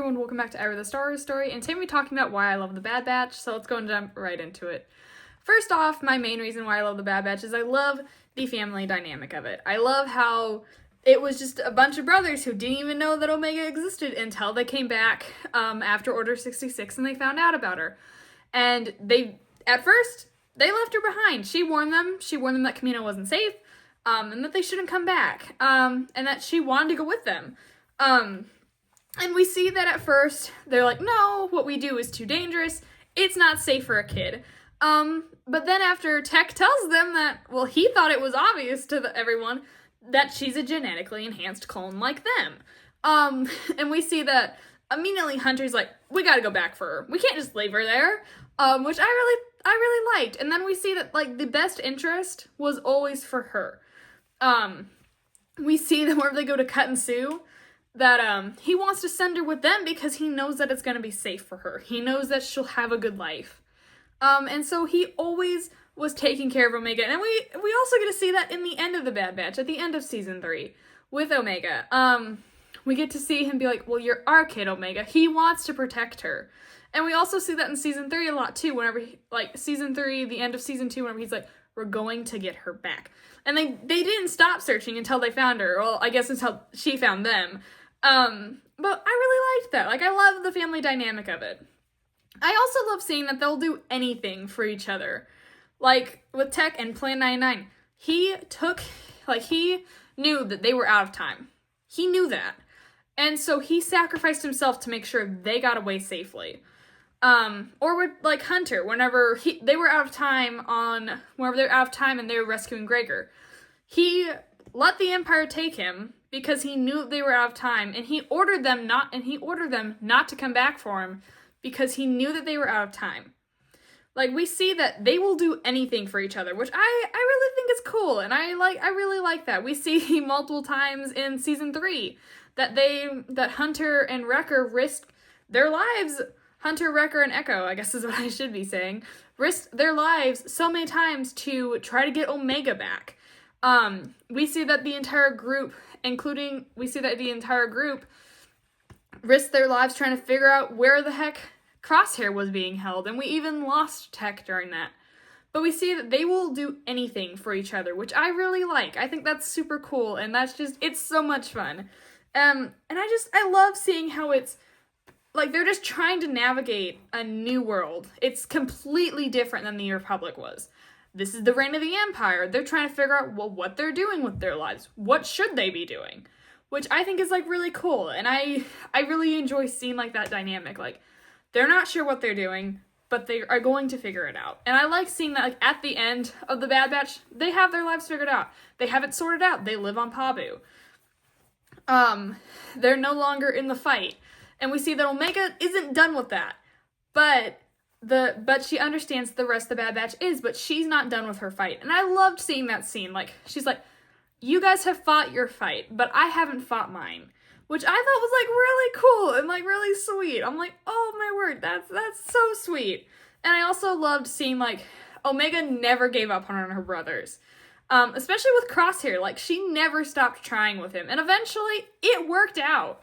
everyone, welcome back to Ever the Star Wars Story, and today we're talking about why I love the Bad Batch, so let's go and jump right into it. First off, my main reason why I love the Bad Batch is I love the family dynamic of it. I love how it was just a bunch of brothers who didn't even know that Omega existed until they came back after Order 66 and they found out about her. And at first, they left her behind. She warned them that Kamino wasn't safe, and that they shouldn't come back, and that she wanted to go with them. And we see that at first, they're like, no, what we do is too dangerous. It's not safe for a kid. But then after Tech tells them that, well, he thought it was obvious to everyone that she's a genetically enhanced clone like them. And we see that immediately Hunter's like, we gotta go back for her. We can't just leave her there. Which I really liked. And then we see that, like, the best interest was always for her. We see that whenever they go to Cut and Sue, that he wants to send her with them because he knows that it's going to be safe for her. He knows that she'll have a good life. And so he always was taking care of Omega. And we also get to see that in the end of the Bad Batch, at the end of Season 3, with Omega. We get to see him be like, well, you're our kid, Omega. He wants to protect her. And we also see that in Season 3 a lot, too, whenever, Season 3, the end of Season 2, whenever he's like, we're going to get her back. And they didn't stop searching until they found her. Well, I guess until she found them. But I really liked that. Like, I love the family dynamic of it. I also love seeing that they'll do anything for each other. Like, with Tech and Plan 99, he knew that they were out of time. He knew that. And so he sacrificed himself to make sure they got away safely. Or with, like, Hunter, whenever they were out of time and they were rescuing Gregor. He let the Empire take him because he knew they were out of time, and he ordered them not to come back for him because he knew that they were out of time. Like, we see that they will do anything for each other, which I really think is cool, and I really like that. We see multiple times in Season 3 that Hunter and Wrecker risked their lives. Hunter, Wrecker, and Echo, I guess is what I should be saying, risked their lives so many times to try to get Omega back. We see that the entire group risked their lives trying to figure out where the heck Crosshair was being held, and we even lost Tech during that. But we see that they will do anything for each other, which I really like. I think that's super cool, and it's so much fun. And I love seeing how it's, like, they're just trying to navigate a new world. It's completely different than the Republic was. This is the reign of the Empire. They're trying to figure out, well, what they're doing with their lives. What should they be doing? Which I think is, like, really cool. And I really enjoy seeing, like, that dynamic. Like, they're not sure what they're doing, but they are going to figure it out. And I like seeing that, like, at the end of the Bad Batch, they have their lives figured out. They have it sorted out. They live on Pabu. They're no longer in the fight. And we see that Omega isn't done with that. But she understands the rest of the Bad Batch is, but she's not done with her fight. And I loved seeing that scene. Like, she's like, you guys have fought your fight, but I haven't fought mine. Which I thought was, like, really cool and, like, really sweet. I'm like, oh my word, that's so sweet. And I also loved seeing, like, Omega never gave up on her brothers. Especially with Crosshair. Like, she never stopped trying with him. And eventually, it worked out.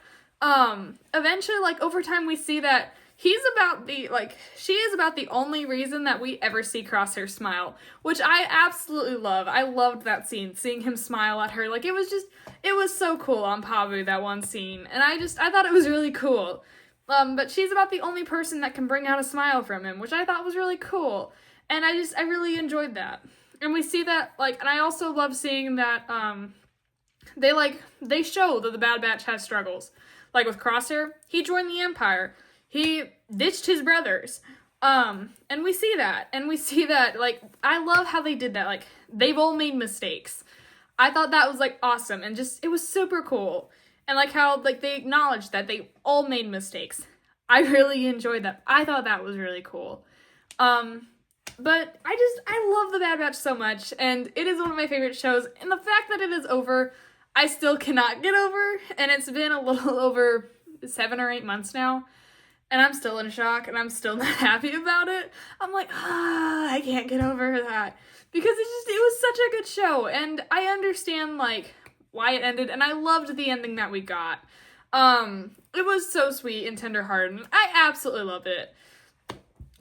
Eventually, like, over time, we see that she is about the only reason that we ever see Crosshair smile, which I absolutely love. I loved that scene, seeing him smile at her. Like, it was so cool on Pabu, that one scene, and I thought it was really cool. But she's about the only person that can bring out a smile from him, which I thought was really cool, and I really enjoyed that. And we see that, like, and I also love seeing that, they show that the Bad Batch has struggles. Like, with Crosshair, he joined the Empire. He ditched his brothers. And we see that. And we see that, like, I love how they did that. Like, they've all made mistakes. I thought that was, like, awesome. And it was super cool. And, like, how, like, they acknowledged that they all made mistakes. I really enjoyed that. I thought that was really cool. But I love The Bad Batch so much. And it is one of my favorite shows. And the fact that it is over, I still cannot get over. And it's been a little over 7 or 8 months now. And I'm still in shock, and I'm still not happy about it. I'm like, I can't get over that. Because it was such a good show, and I understand, like, why it ended, and I loved the ending that we got. it was so sweet and tenderhearted. I absolutely loved it.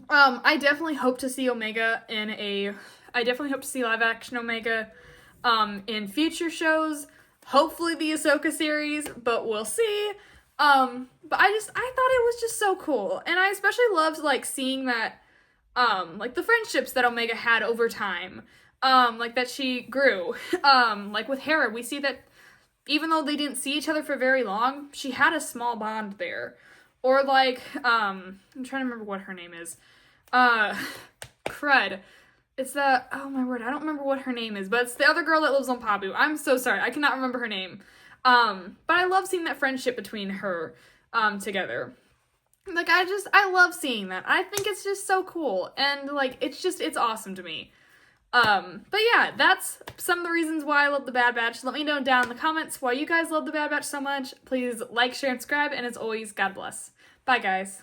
I definitely hope to see Omega I definitely hope to see live action Omega in future shows. Hopefully the Ahsoka series, but we'll see. But I thought it was just so cool. And I especially loved, like, seeing that, like, the friendships that Omega had over time. Like, that she grew. Like, with Hera, we see that even though they didn't see each other for very long, she had a small bond there. Or, like, I'm trying to remember what her name is. Crud. It's oh my word, I don't remember what her name is, but it's the other girl that lives on Pabu. I'm so sorry, I cannot remember her name. But I love seeing that friendship between her, together. Like, I love seeing that. I think it's just so cool, and, like, it's awesome to me. But yeah, that's some of the reasons why I love The Bad Batch. Let me know down in the comments why you guys love The Bad Batch so much. Please like, share, and subscribe, and as always, God bless. Bye, guys.